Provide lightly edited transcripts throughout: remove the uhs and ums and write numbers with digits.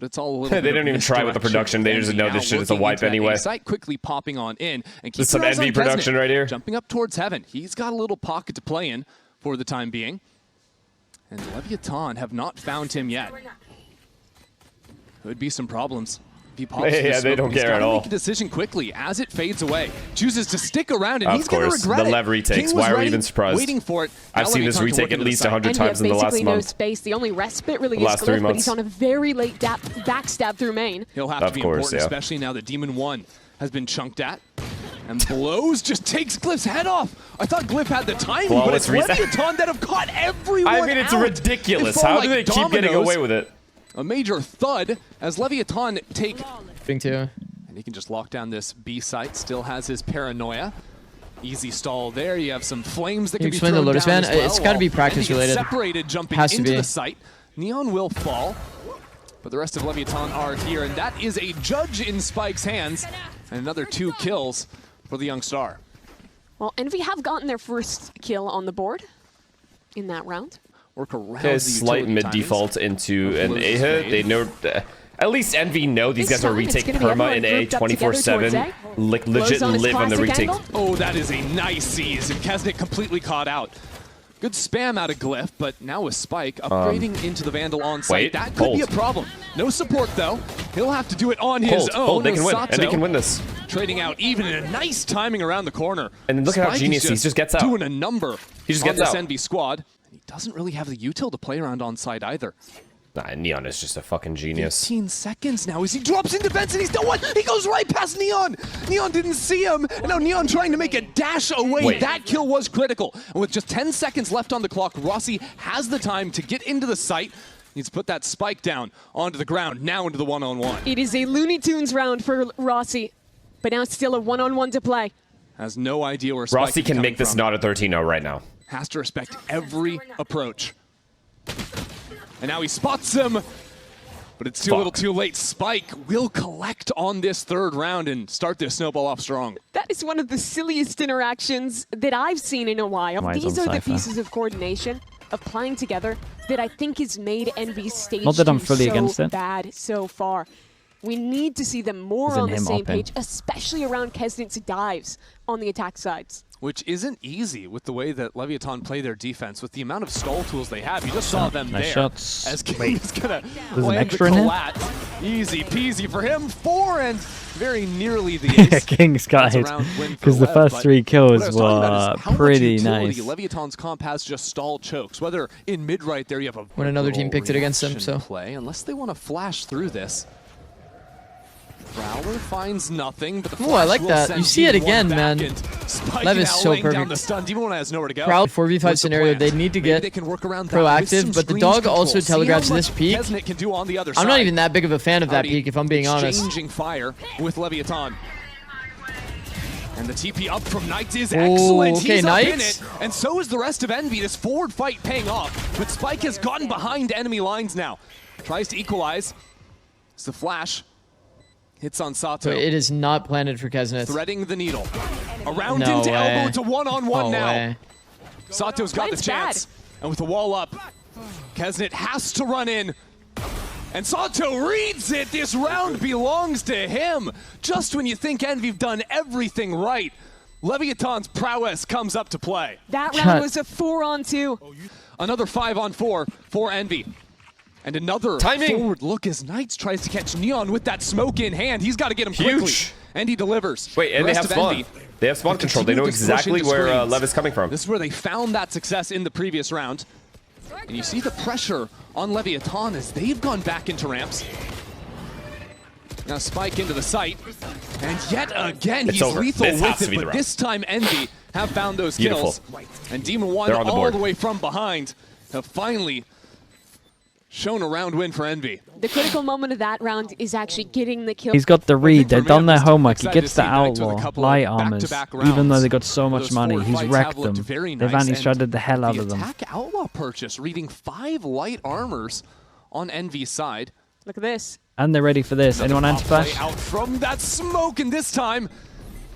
But it's all a little They don't even try with the production. They just know this shit is a wipe anyway. Site quickly popping on in and keep some Envy production right here. Jumping up towards heaven. He's got a little pocket to play in for the time being. And Leviathan have not found him yet. Could be some problems. If he pops they don't care at all. Make a decision quickly as it fades away. Chooses to stick around, and he's going to regret the LEV retakes. Why are we even surprised? Waiting for it. I've seen this retake at least 100 times in the last month. No space. The only respite really is Glyph, but he's on a very late backstab through main. He'll have to be important, especially now that Demon 1 has been chunked at. And blows just takes Glyph's head off. I thought Glyph had the timing, but it's Leviathan that have caught everyone I mean, it's ridiculous. How do they keep getting away with it? A major thud as Leviathan take... Thing too. And he can just lock down this B site. Still has his paranoia. Easy stall there. You have some flames that can be thrown down as well. It's got to be practice related. Separated, jumping into the site. Neon will fall, but the rest of Leviathan are here, and that is a judge in Spike's hands, and another 2 kills for the young star. Well, Envy have gotten their first kill on the board in that round. Work around the slight mid default into an A-hit. They know. At least Envy know these guys are retake perma in A 24/7. Like legit live on the retake. Oh, that is a nice seize, and Kesnet completely caught out. Good spam out of Glyph, but now with Spike upgrading into the Vandal on site, that could be a problem. No support though. He'll have to do it on his own. They can win. Envy can win this. Trading out even in a nice timing around the corner. And then look at how genius he just gets out. Doing a number. He just gets out. This Envy squad. And he doesn't really have the util to play around on site either. Nah, Neon is just a fucking genius. 15 seconds now as he drops in defense and he's done what? He goes right past Neon. Neon didn't see him. And now Neon trying to make a dash away. That kill was critical. And with just 10 seconds left on the clock, Rossi has the time to get into the site. Needs to put that Spike down onto the ground, now into the one-on-one. It is a Looney Tunes round for Rossi, but now it's still a one-on-one to play. Has no idea where Spike Rossi can make this not a 13-0 right now. Has to respect every approach. And now he spots him, but it's too little too late. Spike will collect on this 3rd round and start this snowball off strong. That is one of the silliest interactions that I've seen in a while. These are the pieces of coordination, of playing together, that I think has made Envy's stage so bad so far. We need to see them more on the same page, especially around Kesnet's dives on the attack sides. Which isn't easy with the way that Leviathan play their defense. With the amount of stall tools they have, you just saw them there. Shots. As King is going to land the collat. Easy peasy for him. 4 and very nearly the ace. King's got it. Because the first 3 kills were pretty nice. Leviathan's comp has just stall chokes. Whether in mid right there you have a when another team picked it against them, so play unless they want to flash through this. Prowler finds nothing, but the I like that. You see it again, man. LEV is so perfect. Proud 4v5 scenario. They need to get proactive, but the dog also telegraphs this peak. I'm not even that big of a fan of that peak, if I'm being honest. Exchanging fire with Leviathan. And the TP up from Knights is excellent. He's up in it, and so is the rest of Envy. This forward fight paying off, but Spike has gotten behind enemy lines now. Tries to equalize. It's the flash. Hits on Sato. It is not planted for Kesnet. Threading the needle. Around into elbow. It's a one-on-one now. Sato's got the chance. And with the wall up, Kesnet has to run in. And Sato reads it. This round belongs to him. Just when you think Envy've done everything right, Leviathan's prowess comes up to play. That round was a 4-on-2. Another 5-on-4 for Envy. And another forward look as Knights tries to catch Neon with that smoke in hand. He's got to get him quickly. And he delivers. Wait, and they have spawn. They have spawn control. They know exactly where LEV is coming from. This is where they found that success in the previous round. And you see the pressure on Leviathan as they've gone back into ramps. Now Spike into the site. And yet again, he's lethal with it. But this time Envy have found those kills. And Demon 1 all the way from behind have finally shown a round win for Envy. The critical moment of that round is actually getting the kill. He's got the read. They've done their homework. He gets the outlaw, light armors. Even though they got so much money, he's wrecked them. They've anti-shredded the hell out of them. The attack outlaw purchase, reading 5 light armors on Envy's side. Look at this. And they're ready for this. Anyone anti-flash? Out from that smoke, and this time,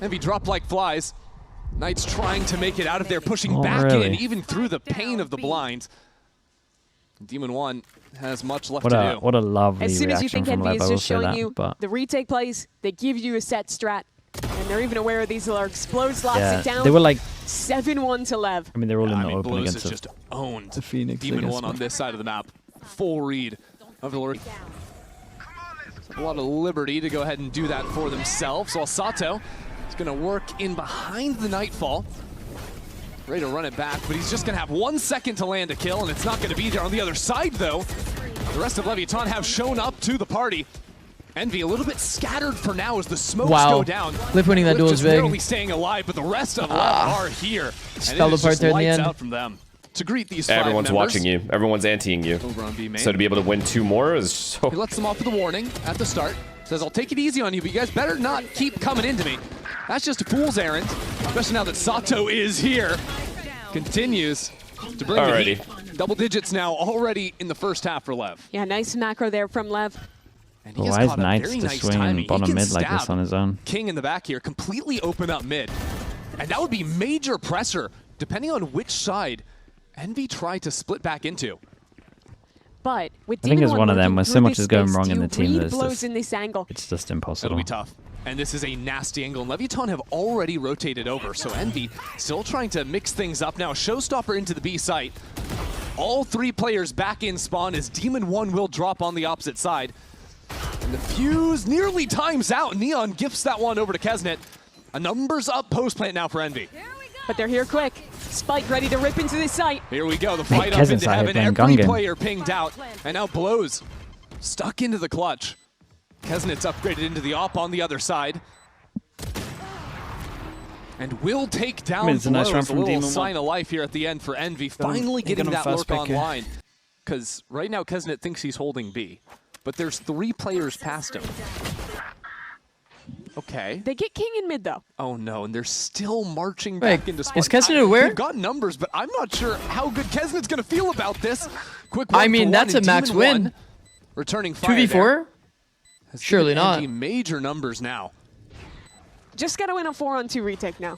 Envy dropped like flies. Knights trying to make it out of there, pushing back in, even through the pain of the blind. Demon 1 has much left to do. What a lovely As soon as you reaction think from Envy LEV, is I will just say showing that. you But the retake plays, they give you a set strat, and they're even aware of these larks. Blows locks yeah, it down. they were like 7-1 to LEV. I mean, they're all in the open Blows against has just owned the Phoenix. Demon 1 on this side of the map. Full read of the Lord. A lot of liberty to go ahead and do that for themselves, while Sato is going to work in behind the Nightfall. Ready to run it back, but he's just going to have 1 second to land a kill, and it's not going to be there on the other side, though. The rest of Leviathan have shown up to the party. Envy a little bit scattered for now as the smokes go down. Cliff winning that duel is big. Barely staying alive, but the rest of LEV are here. And fell it is apart just there in the lights end. out from them. To greet these 5 Everyone's members. watching you. Everyone's anteing you. Over on B main. So to be able to win 2 more is so... He lets them off with a warning at the start. Says, I'll take it easy on you, but you guys better not keep coming into me. That's just a fool's errand, especially now that Sato is here. Continues to bring the heat. Double digits now already in the first half for LEV. Yeah, nice macro there from LEV. And he But has why is caught a Knights very to nice swing timing. in bottom He can mid like this stab on his own? King in the back here, completely open up mid. And that would be major pressure, depending on which side Envy tried to split back into. But with I think Demon it's one of them working where so through much this is going space, wrong do in you the team read that blows in this angle? it's just impossible. It'll be tough. And this is a nasty angle, and Leviathan have already rotated over, so Envy still trying to mix things up now. Showstopper into the B site. All 3 players back in spawn as Demon 1 will drop on the opposite side. And the fuse nearly times out. Neon gifts that one over to Kesnet. A numbers up post plant now for Envy. But they're here quick. Spike ready to rip into this site. Here we go, the fight up Kesnet's into out here heaven. playing Every Gungan. player pinged out, and now Blows stuck into the clutch. Kesnet's upgraded into the op on the other side. And will take down it's a nice Blows. run from a little Demon sign of life here at the end for Envy. Finally getting that fast lurk pick here. online. Because right now Kesnet thinks he's holding B. But there's 3 players past him. Okay. They get King in mid though. Oh no, and they're still marching back into spawn. Is Kesnet aware? They've got numbers, but I'm not sure how good Kesnet's going to feel about this. Quick one I mean, for that's one, a max Demon win. 1, returning fire there. 2v4? Has Surely given not. Envy major numbers now. Just gotta win a 4-on-2 retake now.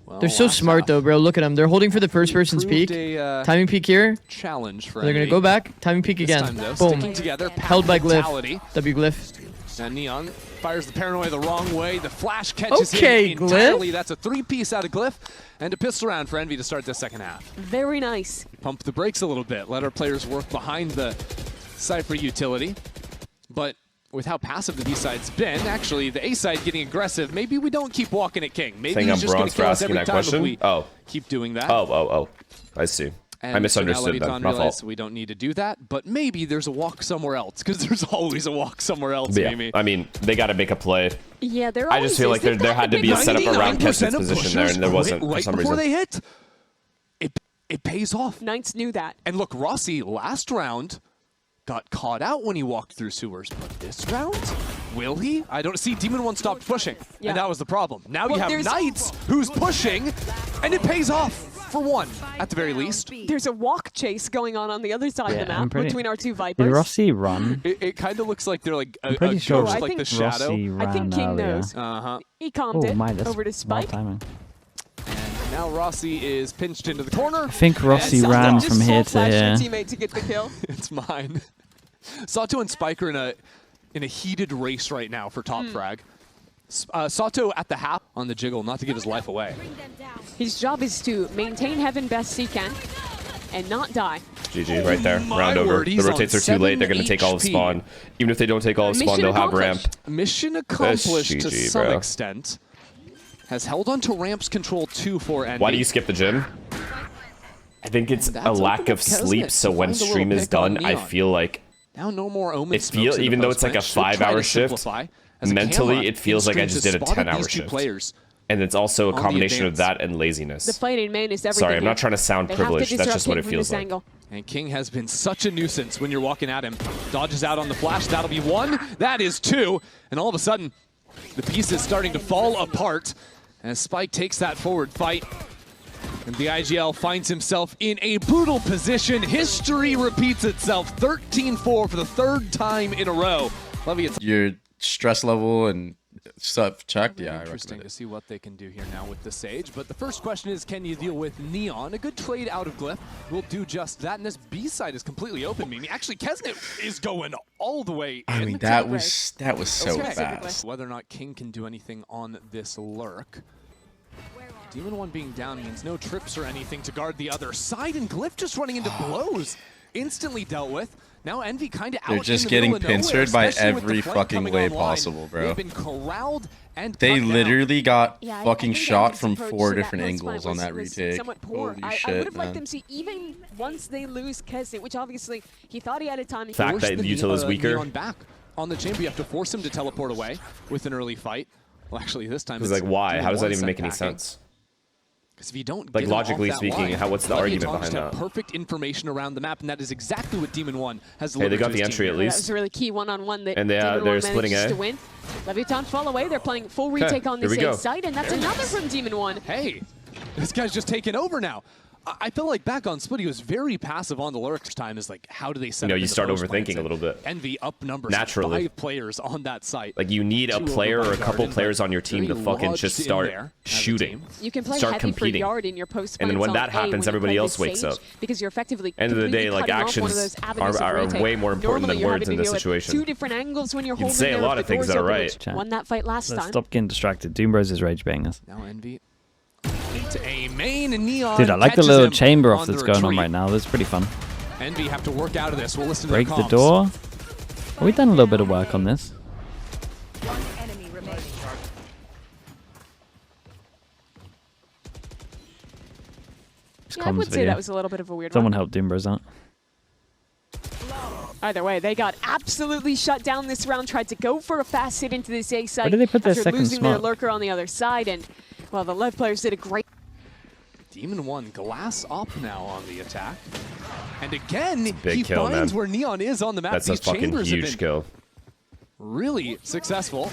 Well, They're so last smart half though, bro. Look at them. They're holding for the first person's proved peak. a, Timing peek here. challenge for They're gonna Envy. go back. Timing peek This again. time, though, Boom. sticking together, Held by mentality. Glyph. W Glyph. And Neon fires the paranoia the wrong way. The flash catches Okay, him Glyph. entirely. That's a 3-piece out of Glyph. And a pistol round for Envy to start the second half. Very nice. Pump the brakes a little bit. Let our players work behind the Cypher utility. But with how passive the B side's been, actually the A side getting aggressive, maybe we don't keep walking at King. Maybe Saying he's I'm just going bronze to for kill us asking every that time if question? we Oh. keep doing that. Oh. I see. And I misunderstood so now then. Leviathan My realized fault. we don't need to do that, but maybe there's a walk somewhere else, because there's always a walk somewhere else, Yeah, Amy. I mean, they got to make a play. Yeah, there I always just feel is. like They've there got had the to be a big setup idea. around 99% Kesnet's of position there, pushers and there wasn't quit for right some before reason. they hit. It pays off. Knights knew that. And look, Rossi last round got caught out when he walked through sewers, but this round, will he? I don't see. Demon 1 stopped pushing, Yeah. and that was the problem. Now Well, you have there's- Knights who's pushing, and it pays off for one, at the very least. There's a walk chase going on the other side of the I'm map pretty- between our 2 Did Vipers. Rossi run? It kind of looks like they're like a pretty ghost, sure like I the think shadow. Rossi ran I think King earlier. knows. Uh-huh. He calmed Oh it my, that's over to wild Spike. timing. And now Rossi is pinched into the corner. I think Rossi And ran Sato from just here full to flashed here. her teammate to get the kill. It's mine. Sato and Spike are in a heated race right now for top frag. Sato at the half on the jiggle, not to give his life away. His job is to maintain heaven best he can and not die. GG right there. My Round over. word, The he's on rotates are too late. They're going to 7 take all of HP. spawn. Even if they don't take all of spawn, Mission they'll have ramp. accomplished. Mission accomplished to GG, some bro. extent. Has held on to ramps control 2 for Envy. Why do you skip the gym? I think it's That's a lack opened of up Kesnet sleep, to so when find a little stream is pick on done, I Neon. feel like Now no more Omen It smokes feel- in the even though it's like a post match. Should try 5-hour to shift, simplify. As a mentally camera it feels like I in just streams did a has spotted 10-hour these 2 shift. players. and it's also a the combination of advance. that and laziness. The fight in main is everything. Sorry, I'm here. not trying to sound They have to privileged. That's disrupt just what King it from feels this like. angle. And King has been such a nuisance when you're walking at him. Dodges out on the flash. That'll be 1. That is 2. And all of a sudden, the piece is starting to fall apart as Spike takes that forward fight. And the IGL finds himself in a brutal position. History repeats itself. 13-4 for the 3rd time in a row. Levy, it's your stress level and Stuff checked, yeah. Interesting to see what they can do here now with the Sage. But the first question is, can you deal with Neon? A good trade out of Glyph will do just that. And this B side is completely open. Mimi. Actually, Kesnet is going all the way in. I mean, that was so fast. Whether or not King can do anything on this lurk. Demon 1 being down means no trips or anything to guard the other side. And Glyph just running into blows. Instantly dealt with. Now Envy kind of out. They're just getting pincered by every fucking way possible, bro. They've been corralled and they literally got fucking shot from 4 different angles on that retake. Holy shit, I would have liked them see even once they lose Kesnet, which obviously he thought he had a time. The fact that Util is weaker. Neon back on the chamber, you have to force him to teleport away with an early fight. Well, actually, this time it's like, why? How does that even make any sense? Because if you don't like logically speaking, what's the argument behind that? Perfect information around the map, and that is exactly what Demon 1 has. Hey, they got the entry at least. That was a really key one-on-one that and they're splitting A. to win. Leviathan fall away. They're playing full retake on this A side, and that's another from Demon 1. Hey, this guy's just taking over now. I feel like back on Split, he was very passive on the lurks time. Is like, how do they set? You start overthinking a little bit. Envy up numbers. Naturally, 5 players on that site. Like you need a player or a couple players on your team to fucking just start shooting. You can play start heavy competing. for yard in your post. And then when that happens, everybody else wakes up. Because you're effectively end of the day, like actions are way more important than words in this situation. 2 different angles when you're holding. You can say a lot of things that are right. Won that fight last time. Stop getting distracted. Doombros is rage baiting us. Now Envy. A main and Neon. Dude, I like the little chamber off that's going on right now. That's pretty fun. Envy have to work out of this. We'll listen Break to the door. We've done a little bit of work on this. One enemy remaining. Yeah, I would say that was a little bit of a weird Someone one. help Doombros out. Either way, they got absolutely shut down this round. Tried to go for a fast hit into this A site. Where did they put their second losing smoke? their lurker on the other side, and well, the LEV players did a great. Demon 1 glass up now on the attack, and again he finds where Neon is on the map. That's a fucking huge kill. Really successful,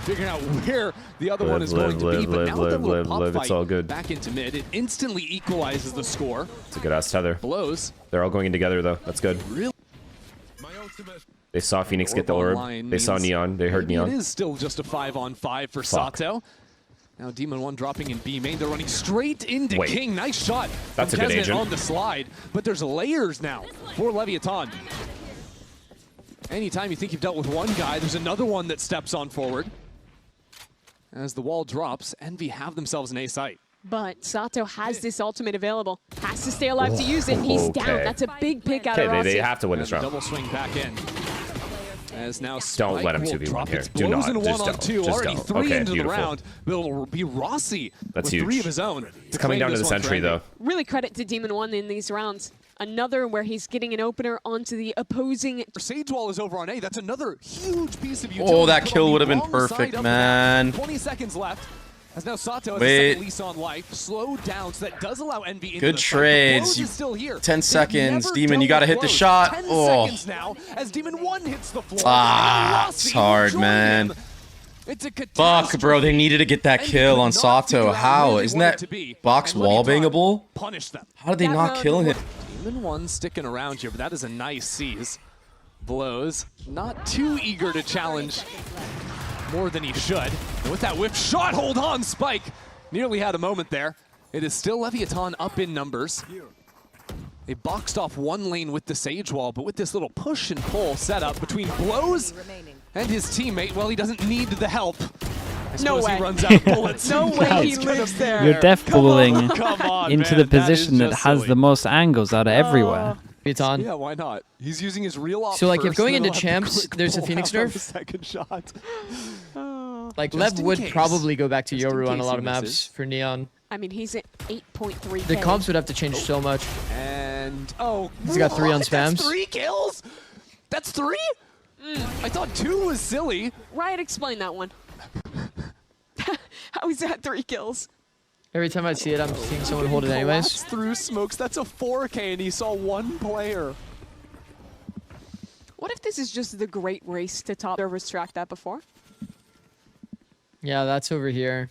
figuring out where the other one is going to be. But now the little pop fight it's all good. back into mid, it instantly equalizes the score. It's a good ass tether. Blows. They're all going in together though. That's good. Really? They saw Phoenix get the orb. They saw Neon. They heard Neon. It is still just a 5-on-5 for Sato. Now Demon 1 dropping in B main. They're running straight into King. Nice shot. That's a good agent. On the slide. But there's layers now for Leviathan. Anytime you think you've dealt with one guy, there's another one that steps on forward. As the wall drops, Envy have themselves an A site. But Sato has this ultimate available. Has to stay alive to use it. He's down. That's a big pick out of Rossi. They have to win this round. Double swing back in. As now don't let him 2v1 here. Do not. Just don't. Already 3 okay, into beautiful. the round. It'll be Rossi with huge. 3 of his own. It's coming down to the century though. Really credit to Demon 1 in these rounds. Another where he's getting an opener onto the opposing. Sage wall is over on A. That's another huge piece of utility. Oh, that kill would have been perfect, man. 20 seconds left. As now Sato has a second lease on life. Slow down, so that does allow Envy into good the trades. Is still here. 10 seconds. Demon, you got to hit the shot. 10 seconds now as Demon 1 hits the floor. It's hard, man. It's a fuck, bro. They needed to get that kill on Sato. How? Isn't that box wall bangable? Punish them. How did they not kill him? Demon 1 sticking around here, but that is a nice seize. Blows. Not too eager to challenge more than he should. And with that whip shot, hold on, Spike. Nearly had a moment there. It is still Leviathan up in numbers. They boxed off one lane with the Sage Wall, but with this little push and pull setup between Blows and his teammate, well, he doesn't need the help. No way. He runs out of bullets. No way he lives there. You're def bullying on, into man. the position that has silly. the most angles out of everywhere. Yeah, why not? He's using his real op So like if first, going and into he'll have to champs, quick there's a pull Phoenix out on nerf. the second shot. Like Just Lev in would case. probably go back to Just in Yoru on case a lot he of maps misses. for Neon. I mean, he's at 8.3. The comps would have to change so much. And He's got 3 on what? spams. That's 3 kills? That's 3? I thought 2 was silly. Riot, explain that one. How is that 3 kills? Every time I see it, I'm seeing someone hold it anyways. Collapsed through smokes. That's a 4K, and he saw 1 player. What if this is just the great race to top? Servers tracked that before? Yeah, that's over here.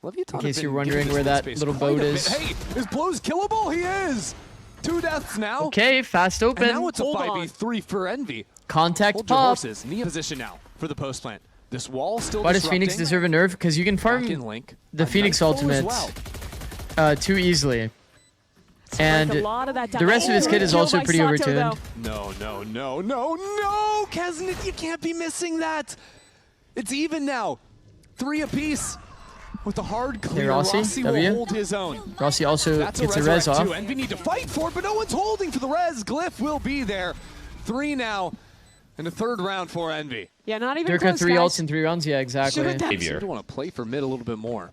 Leviathan In case have you're been wondering giving where this that space little quite a boat bit. is. Hey, is Blows killable? He is. 2 deaths now. Okay, fast open. And now it's a Hold on. 5v3 for Envy. Contact Hold your pop. horses. Knee position now for the post plant. This wall still Why does Phoenix deserve a nerf? Because you can farm the Phoenix ultimate too easily. And the rest of his kit is also pretty overtuned. No. Kesnet, you can't be missing that. It's even now. 3 apiece. With the hard clear, Rossi will hold his own. Rossi also gets a res off. And we need to fight for it, but no one's holding for the res. Glyph will be there. 3 now. And a 3rd round for Envy. Yeah, not even Dirk close, had 3 ults in 3 rounds. Yeah, exactly. You want to play for mid a little bit more.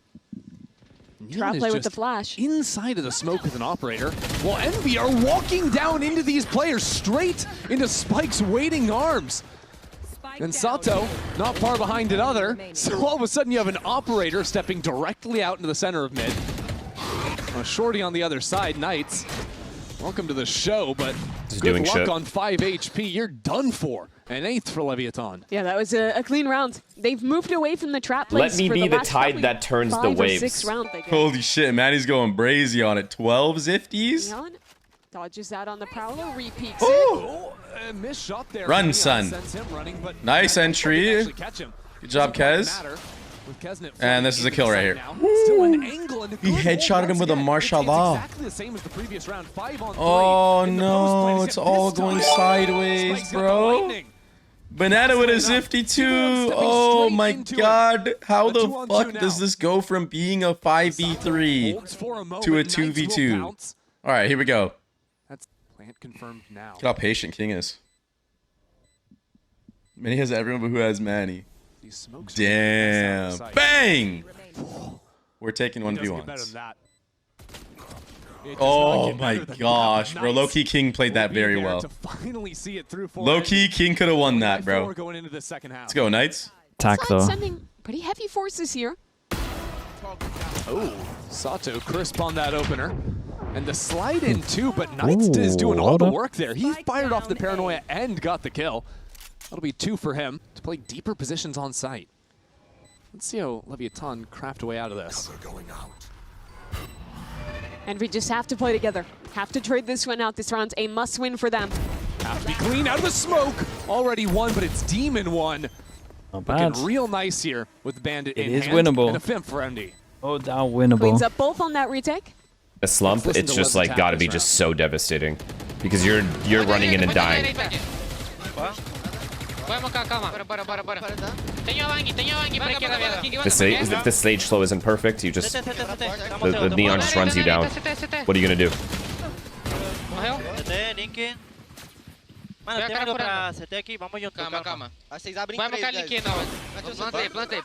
Trap play with the flash. Inside of the smoke with an operator. While Envy are walking down into these players, straight into Spike's waiting arms. And Sato, not far behind another. So all of a sudden you have an operator stepping directly out into the center of mid. A shorty on the other side, Knights. Welcome to the show, but good luck on 5 HP. You're done for. An 8th for Leviathan. Yeah, that was a clean round. They've moved away from the trap plays. Let me be the tide that turns the waves. Holy shit, Manny's going brazy on it. 12 Zifties? Neon dodges out on the Prowler, repeaks it. Missed shot there. Run, son. Nice entry. Good job, Kez. And this is a kill right here. He headshotted him with a martial law. Oh no, it's all going sideways, bro. Banana with a Zifty too. Oh my god. How the fuck does this go from being a 5v3 to a 2v2? Alright, here we go. That's plant confirmed now. Look how patient King is. Manny has everyone but who has Manny. Damn. Bang! We're taking 1v1s. Oh my gosh, bro. Low-key King played that very well. Low-key King could have won that, bro. Let's go, Knights. Attack though. Sending pretty heavy forces here. Oh, Sato crisp on that opener. And the slide in too, but Knights is doing all the work there. He fired off the paranoia and got the kill. That'll be 2 for him to play deeper positions on site. Let's see how Leviathan craft a way out of this. And we just have to play together. Have to trade this one out. This round's a must-win for them. Have to be clean out of the smoke. Already won, but it's Demon won. Not bad. Looking real nice here with the Bandit in hand. It is winnable. And a Fimp for MD. Oh, down winnable. Cleans up both on that retake. A slump, it's just like gotta be just so devastating. Because you're running in and dying. If the stage flow isn't perfect, you just the neon just runs you down. What are you gonna do?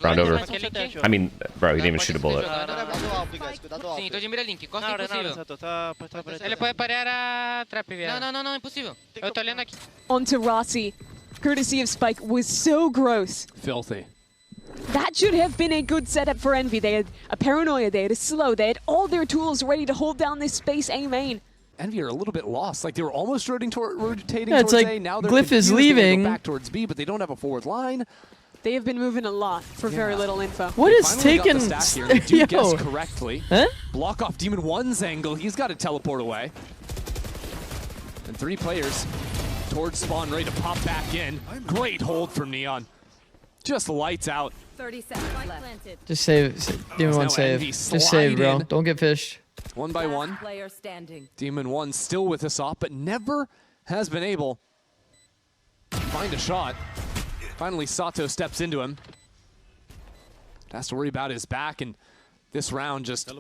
Round over. I mean, bro, he didn't even shoot a bullet. Onto Rossi. Courtesy of Spike was so gross. Filthy. That should have been a good setup for Envy. They had a paranoia, they had a slow, they had all their tools ready to hold down this space A main. Envy are a little bit lost. Like they were almost rotating yeah, it's towards like A. Now they're Glyph is leaving. Back towards B, but they don't have a forward line. They have been moving a lot for very little info. What is taking? Yo. Guess correctly. Huh? Block off Demon 1's angle. He's got to teleport away. And 3 players towards spawn, ready to pop back in. Great hold from Neon. Just lights out. 30 seconds left. Just save. Demon 1 save. Just save, bro. Don't get fished. 1 by 1. Player standing. Demon 1 still with us off, but never has been able to find a shot. Finally, Sato steps into him. Has to worry about his back, and this round just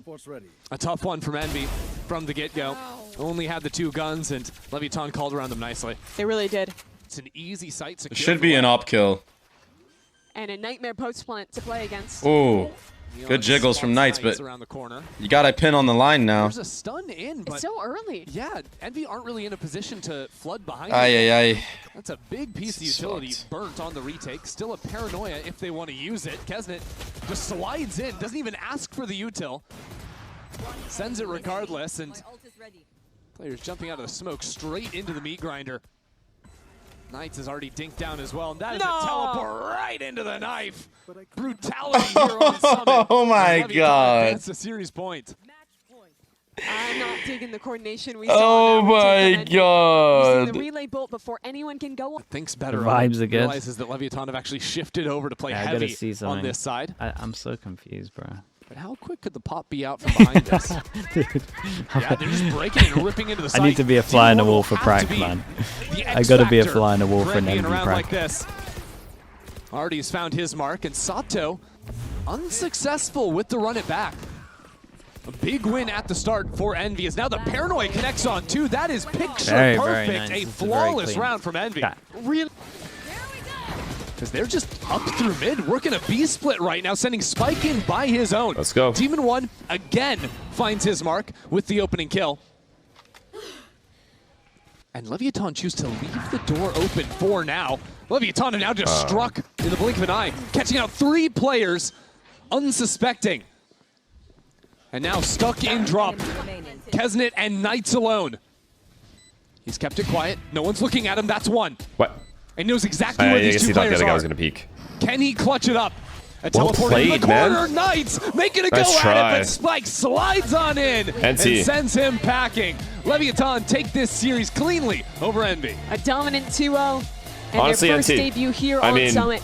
a tough one from Envy from the get-go. Only had the 2 guns, and Leviathan called around them nicely. They really did. It's an easy site secure. It should be an op kill. And a nightmare post plant to play against. Ooh. Good jiggles from Knights, but you got a pin on the line now. There's a stun in, but it's so early. Yeah, Envy aren't really in a position to flood behind. That's a big piece of utility burnt on the retake. Still a paranoia if they want to use it. Kesnet just slides in, doesn't even ask for the util. Sends it regardless, and players jumping out of the smoke straight into the meat grinder. Knights is already dinked down as well, and that is a teleport right into the knife. Brutality here on the summit. Oh my god. That's a series point. I'm not digging the coordination we Oh saw. my god. The relay bolt before anyone can go. Thinks better. The vibes are good. Realizes that Leviathan have actually shifted over to play heavy on this side. I'm so confused, bro. But how quick could the pop be out from behind this? Dude. Yeah, they're just breaking and ripping into the site. I need to be a fly in the wall for Prac, man. I gotta be a fly in the wall for an envy Prac. Like this. Artie's found his mark, and Sato unsuccessful with the run it back. A big win at the start for Envy as now the Paranoid connects on too. That is picture perfect. Nice. A flawless round from Envy. Really? Because they're just up through mid, working a B split right now, sending Spike in by his own. Let's go. Demon 1 again finds his mark with the opening kill. And Leviathan choose to leave the door open for now. Leviathan are now just struck in the blink of an eye, catching out 3 players unsuspecting. And now stuck in drop. Kesnet and Knights alone. He's kept it quiet. No one's looking at him. That's one. What? And knows exactly where these two players the other guy are. was gonna peek. Can he clutch it up? A Well teleport played, in the corner. man. Knights making a Nice go try. at it, but Spike slides on in and NT. sends him packing. Leviathan take this series cleanly over Envy. A dominant 2-0 and Honestly, their first NT. debut here I on mean, Summit.